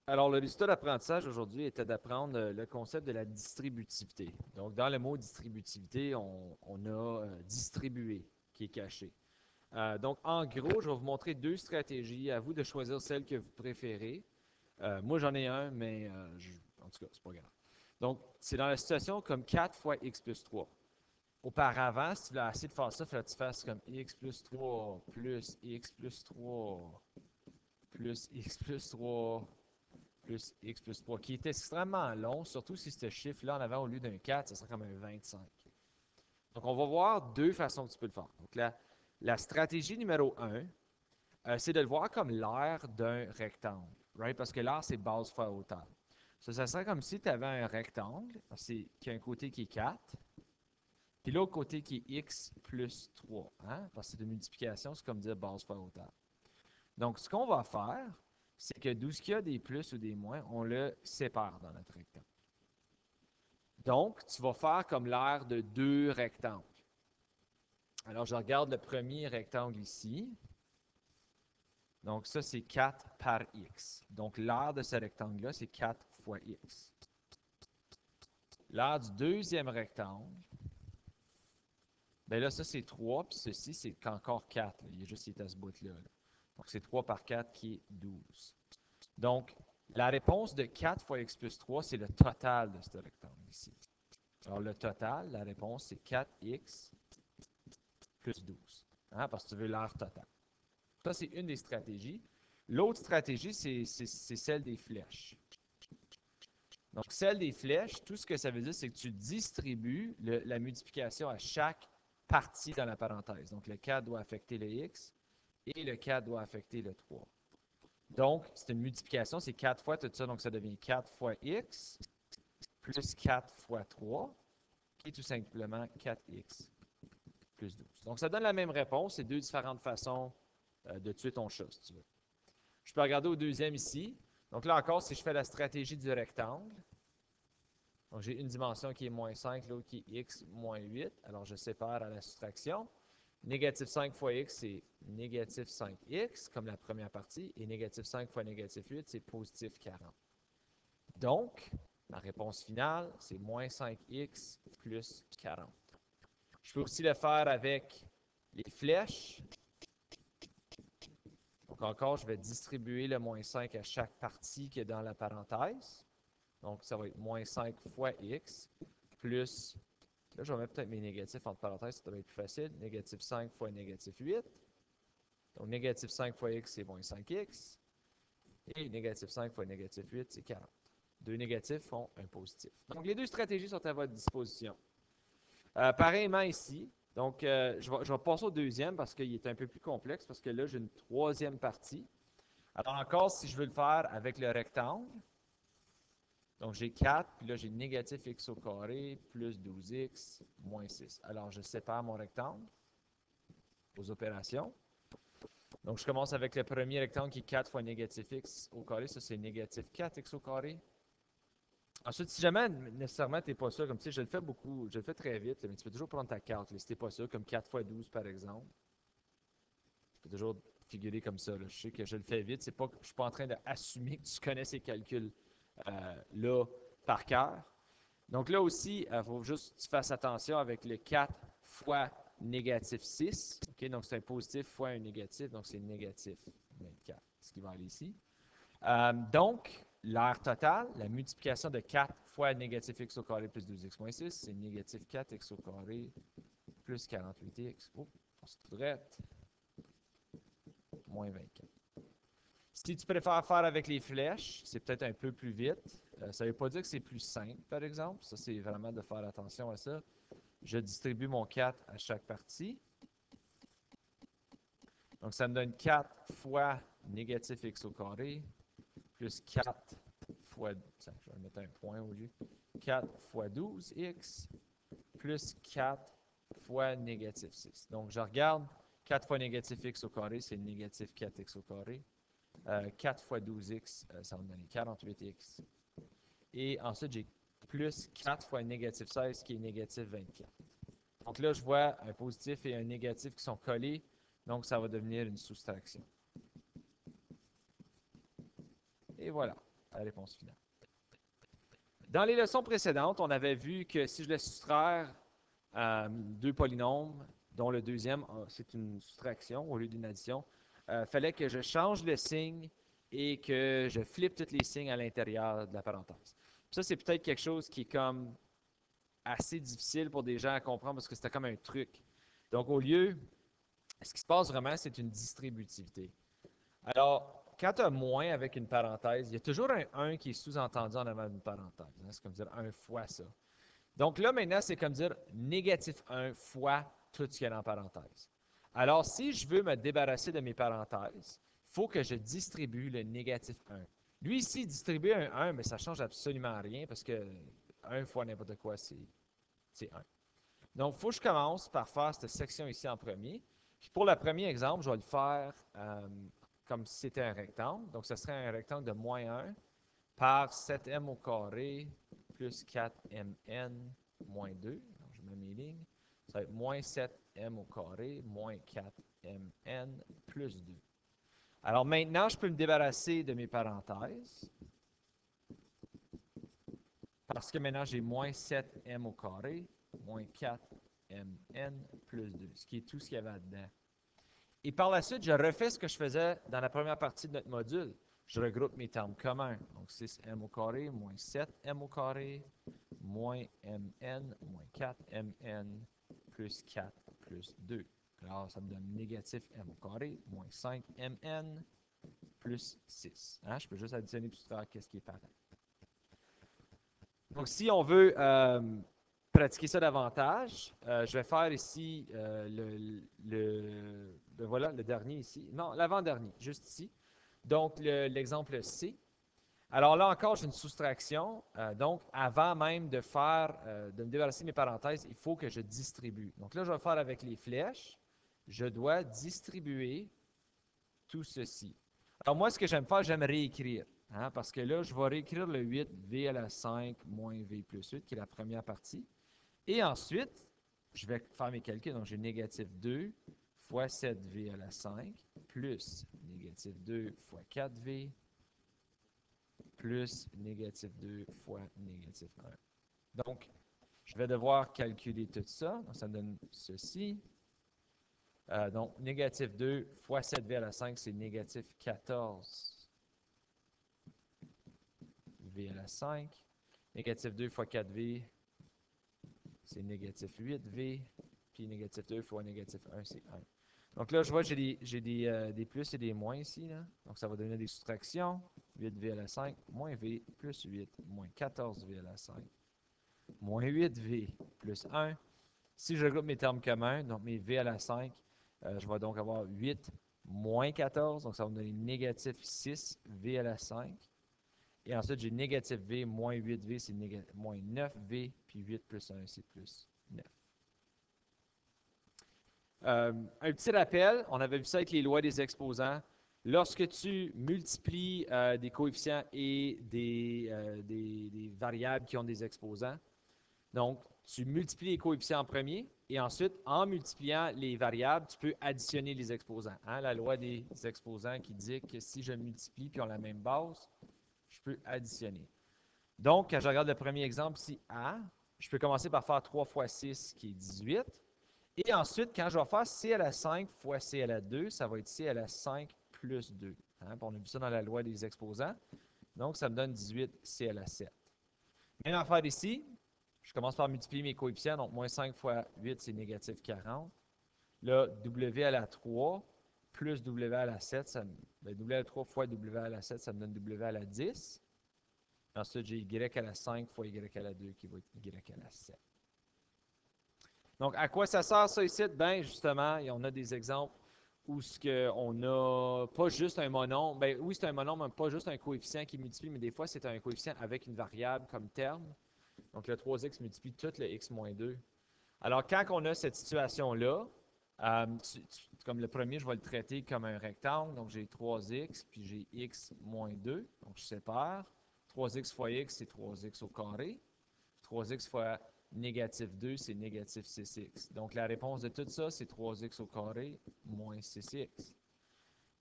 Alors, le résultat d'apprentissage aujourd'hui était d'apprendre le concept de la distributivité. Donc, dans le mot distributivité, on a distribué qui est caché. Donc, en gros, je vais vous montrer deux stratégies. À vous de choisir celle que vous préférez. Moi, j'en ai un, mais en tout cas, c'est pas grave. Donc, c'est dans la situation comme 4 fois x plus 3. Auparavant, si tu voulais essayer de faire ça, il fallait que tu fasses comme x plus 3 plus x plus 3 plus x plus 3 plus x plus 3, qui est extrêmement long, surtout si ce chiffre-là en avant, au lieu d'un 4, ça serait comme un 25. Donc, on va voir deux façons que tu peux le faire. Donc, la stratégie numéro 1, c'est de le voir comme l'aire d'un rectangle, right? Parce que l'aire, c'est base fois hauteur. Ça serait comme si tu avais un rectangle qui a un côté qui est 4, puis l'autre côté qui est x plus 3. Hein? Parce que c'est de multiplication, c'est comme dire base fois hauteur. Donc, ce qu'on va faire, c'est que d'où ce qu'il y a des plus ou des moins, on le sépare dans notre rectangle. Donc, tu vas faire comme l'aire de deux rectangles. Alors, je regarde le premier rectangle ici. Donc, ça, c'est 4 par x. Donc, l'aire de ce rectangle-là, c'est 4 fois x. L'aire du deuxième rectangle, bien là, ça, c'est 3, puis ceci, c'est encore 4. Là. Il est juste à ce bout-là. Là. Donc, c'est 3 par 4 qui est 12. Donc, la réponse de 4 fois x plus 3, c'est le total de ce rectangle ici. Alors, le total, la réponse, c'est 4x plus 12. Hein, parce que tu veux l'aire totale. Ça, c'est une des stratégies. L'autre stratégie, c'est celle des flèches. Donc, celle des flèches, tout ce que ça veut dire, c'est que tu distribues la multiplication à chaque partie dans la parenthèse. Donc, le 4 doit affecter le x et le 4 doit affecter le 3. Donc, c'est une multiplication, c'est 4 fois tout ça, donc ça devient 4 fois x plus 4 fois 3, qui est tout simplement 4x plus 12. Donc, ça donne la même réponse, c'est deux différentes façons de tuer ton chat, si tu veux. Je peux regarder au deuxième ici. Donc là encore, si je fais la stratégie du rectangle, donc j'ai une dimension qui est moins 5, l'autre qui est x moins 8. Alors je sépare à la soustraction. Négatif 5 fois x, c'est négatif 5x, comme la première partie. Et négatif 5 fois négatif 8, c'est positif 40. Donc, ma réponse finale, c'est moins 5x plus 40. Je peux aussi le faire avec les flèches. Donc encore, je vais distribuer le moins 5 à chaque partie qui est dans la parenthèse. Donc, ça va être moins 5 fois x plus, là, je vais mettre peut-être mes négatifs entre parenthèses, ça va être plus facile. Négatif 5 fois négatif 8. Donc, négatif 5 fois x, c'est moins 5x. Et négatif 5 fois négatif 8, c'est 40. Deux négatifs font un positif. Donc, les deux stratégies sont à votre disposition. Pareillement ici, donc je vais passer au deuxième parce qu'il est un peu plus complexe, parce que là, j'ai une troisième partie. Alors encore, si je veux le faire avec le rectangle, donc j'ai 4, puis là j'ai négatif x au carré plus 12x moins 6. Alors je sépare mon rectangle aux opérations. Donc je commence avec le premier rectangle qui est 4 fois négatif x au carré. Ça c'est négatif 4x au carré. Ensuite, si jamais nécessairement tu n'es pas sûr, comme tu sais, je le fais beaucoup, je le fais très vite, mais tu peux toujours prendre ta carte, là, si tu n'es pas sûr, comme 4 fois 12 par exemple. Tu peux toujours figurer comme ça. Là. Je sais que je le fais vite, je ne suis pas en train d'assumer que tu connais ces calculs-là par cœur. Donc là aussi, il faut juste que tu fasses attention avec le 4 fois négatif 6. Okay? Donc c'est un positif fois un négatif, donc c'est négatif 24, ce qui va aller ici. Donc, l'aire totale, la multiplication de 4 fois négatif x au carré plus 12x moins 6, c'est négatif 4x au carré plus 48x. Oh, on se trouverait moins 24. Si tu préfères faire avec les flèches, c'est peut-être un peu plus vite. Ça ne veut pas dire que c'est plus simple, par exemple. Ça, c'est vraiment de faire attention à ça. Je distribue mon 4 à chaque partie. Donc, ça me donne 4 fois négatif x au carré plus 4 fois, je vais mettre un point au lieu, 4 fois 12x plus 4 fois négatif 6. Donc, je regarde 4 fois négatif x au carré, c'est négatif 4x au carré. 4 fois 12x, ça va me donner 48x. Et ensuite, j'ai plus 4 fois négatif 16 qui est négatif 24. Donc là, je vois un positif et un négatif qui sont collés. Donc, ça va devenir une soustraction. Et voilà. à la réponse finale. Dans les leçons précédentes, on avait vu que si je laisse soustraire deux polynômes, dont le deuxième, c'est une soustraction au lieu d'une addition, il fallait que je change le signe et que je flippe tous les signes à l'intérieur de la parenthèse. Puis ça, c'est peut-être quelque chose qui est comme assez difficile pour des gens à comprendre parce que c'était comme un truc. Donc, au lieu, ce qui se passe vraiment, c'est une distributivité. Alors, quand tu as moins avec une parenthèse, il y a toujours un 1 qui est sous-entendu en avant d'une parenthèse. Hein. C'est comme dire 1 fois ça. Donc là, maintenant, c'est comme dire négatif 1 fois tout ce qu'il y a dans la parenthèse. Alors, si je veux me débarrasser de mes parenthèses, il faut que je distribue le négatif 1. Lui, ici, distribuer un 1, mais ça ne change absolument rien parce que 1 fois n'importe quoi, c'est 1. Donc, il faut que je commence par faire cette section ici en premier. Puis pour le premier exemple, je vais le faire comme si c'était un rectangle. Donc, ce serait un rectangle de moins 1 par 7m au carré plus 4mn moins 2. Donc, je mets mes lignes. Ça va être moins 7m au carré moins 4mn plus 2. Alors maintenant, je peux me débarrasser de mes parenthèses. Parce que maintenant, j'ai moins 7m au carré moins 4mn plus 2, ce qui est tout ce qu'il y avait dedans. Et par la suite, je refais ce que je faisais dans la première partie de notre module. Je regroupe mes termes communs. Donc, 6m au carré moins 7m au carré moins mn moins 4mn plus 4 plus 2. Alors, ça me donne négatif m au carré moins 5mn plus 6. Hein? Je peux juste additionner et soustraire qu'est-ce qui est pareil. Donc, si on veut pratiquer ça davantage, je vais faire ici voilà, le dernier ici. Non, l'avant-dernier, juste ici. Donc, l'exemple C. Alors là encore, j'ai une soustraction. Donc, avant même de me débarrasser de mes parenthèses, il faut que je distribue. Donc là, je vais faire avec les flèches. Je dois distribuer tout ceci. Alors moi, ce que j'aime faire, j'aime réécrire. Hein, parce que là, je vais réécrire le 8v à la 5 moins v plus 8, qui est la première partie. Et ensuite, je vais faire mes calculs. Donc, j'ai négatif 2 fois 7v à la 5 plus négatif 2 fois 4v plus négatif 2 fois négatif 1. Donc, je vais devoir calculer tout ça. Donc, ça me donne ceci. Donc, négatif 2 fois 7v à la 5, c'est négatif 14 v à la 5. Négatif 2 fois 4v, c'est négatif 8v. Puis négatif 2 fois négatif 1, c'est 1. Donc là, je vois, j'ai des plus et des moins ici. Là. Donc, ça va donner des soustractions. 8v à la 5, moins v, plus 8, moins 14v à la 5, moins 8v, plus 1. Si je regroupe mes termes communs, donc mes v à la 5, je vais donc avoir 8 moins 14, donc ça va me donner négatif 6v à la 5. Et ensuite, j'ai négatif v moins 8v, c'est moins 9v, puis 8 plus 1, c'est plus 9. Un petit rappel, on avait vu ça avec les lois des exposants. Lorsque tu multiplies des coefficients et des variables qui ont des exposants, donc tu multiplies les coefficients en premier et ensuite, en multipliant les variables, tu peux additionner les exposants. Hein? La loi des exposants qui dit que si je multiplie puis on a la même base, je peux additionner. Donc, quand je regarde le premier exemple ici, A, je peux commencer par faire 3 fois 6 qui est 18. Et ensuite, quand je vais faire C à la 5 fois C à la 2, ça va être C à la 5 plus 2. Hein? On a vu ça dans la loi des exposants. Donc, ça me donne 18 C à la 7. Même affaire ici, je commence par multiplier mes coefficients. Donc, moins 5 fois 8, c'est négatif 40. Là, W à la 3 plus W à la 7, W à la 3 fois W à la 7, ça me donne W à la 10. Ensuite, j'ai Y à la 5 fois Y à la 2 qui va être Y à la 7. Donc, à quoi ça sert ça ici? Bien, justement, on a des exemples où on n'a pas juste un monombre. Bien, oui, c'est un monombre, mais pas juste un coefficient qui multiplie, mais des fois, c'est un coefficient avec une variable comme terme. Donc, le 3x multiplie tout le x moins 2. Alors, quand on a cette situation-là, comme le premier, je vais le traiter comme un rectangle. Donc, j'ai 3x, puis j'ai x moins 2. Donc, je sépare. 3x fois x, c'est 3x au carré. 3x fois négatif 2, c'est négatif 6x. Donc, la réponse de tout ça, c'est 3x au carré moins 6x.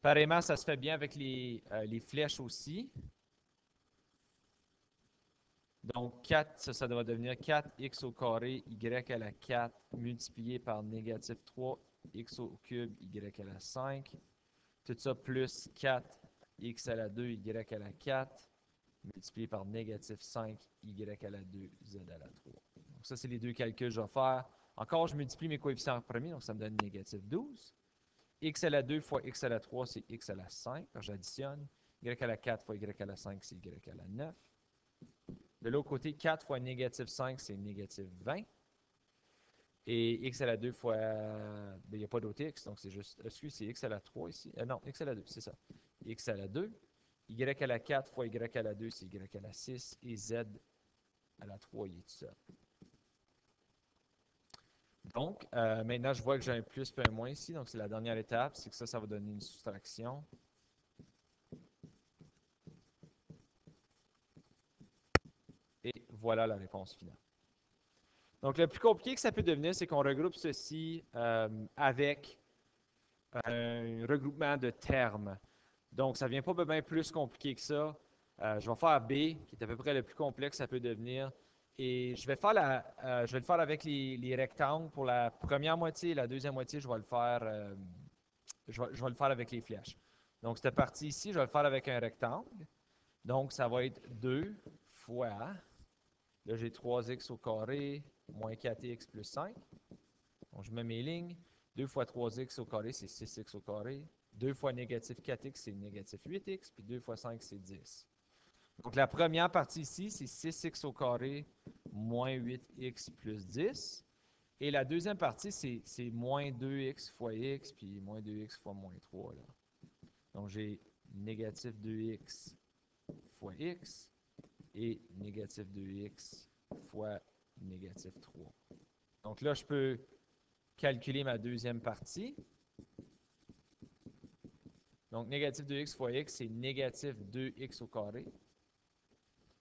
Pareillement, ça se fait bien avec les flèches aussi. Donc, 4, ça va devenir 4x au carré, y à la 4, multiplié par négatif 3x au cube, y à la 5. Tout ça plus 4x à la 2, y à la 4, multiplié par négatif 5, y à la 2, z à la 3. Donc, ça, c'est les deux calculs que je vais faire. Encore, je multiplie mes coefficients en premier, donc ça me donne négatif 12. X à la 2 fois x à la 3, c'est x à la 5. Quand j'additionne, y à la 4 fois y à la 5, c'est y à la 9. De l'autre côté, 4 fois négatif 5, c'est négatif 20. Et x à la 2 fois... il n'y a pas d'autre x, donc c'est juste... Excusez, c'est x à la 3 ici. Non, x à la 2, c'est ça. X à la 2. Y à la 4 fois y à la 2, c'est y à la 6. Et z à la 3, il est tout seul. Donc, maintenant, je vois que j'ai un plus et un moins ici. Donc, c'est la dernière étape. C'est que ça va donner une soustraction. Et voilà la réponse finale. Donc, le plus compliqué que ça peut devenir, c'est qu'on regroupe ceci avec un regroupement de termes. Donc, ça ne vient pas bien plus compliqué que ça. Je vais faire B, qui est à peu près le plus complexe que ça peut devenir. Et je vais le faire avec les rectangles pour la première moitié. La deuxième moitié, je vais le faire, je vais le faire avec les flèches. Donc, cette partie ici, je vais le faire avec un rectangle. Donc, ça va être 2 fois, là j'ai 3x au carré, moins 4x plus 5. Donc, je mets mes lignes. 2 fois 3x au carré, c'est 6x au carré. 2 fois négatif 4x, c'est négatif 8x. Puis 2 fois 5, c'est 10. Donc, la première partie ici, c'est 6x au carré moins 8x plus 10. Et la deuxième partie, c'est moins 2x fois x, puis moins 2x fois moins 3. Là. Donc, j'ai négatif 2x fois x et négatif 2x fois négatif 3. Donc là, je peux calculer ma deuxième partie. Donc, négatif 2x fois x, c'est négatif 2x au carré.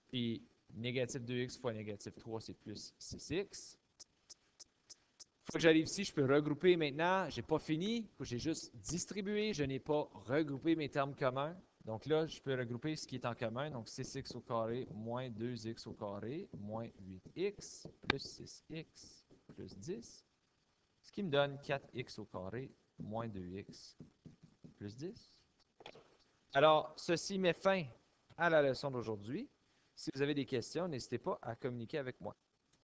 Puis, négatif 2x fois négatif 3, c'est plus 6x. Une fois que j'arrive ici, je peux regrouper maintenant. Je n'ai pas fini. J'ai juste distribué. Je n'ai pas regroupé mes termes communs. Donc là, je peux regrouper ce qui est en commun. Donc 6x au carré moins 2x au carré moins 8x plus 6x plus 10. Ce qui me donne 4x au carré moins 2x plus 10. Alors, ceci met fin à la leçon d'aujourd'hui. Si vous avez des questions, n'hésitez pas à communiquer avec moi.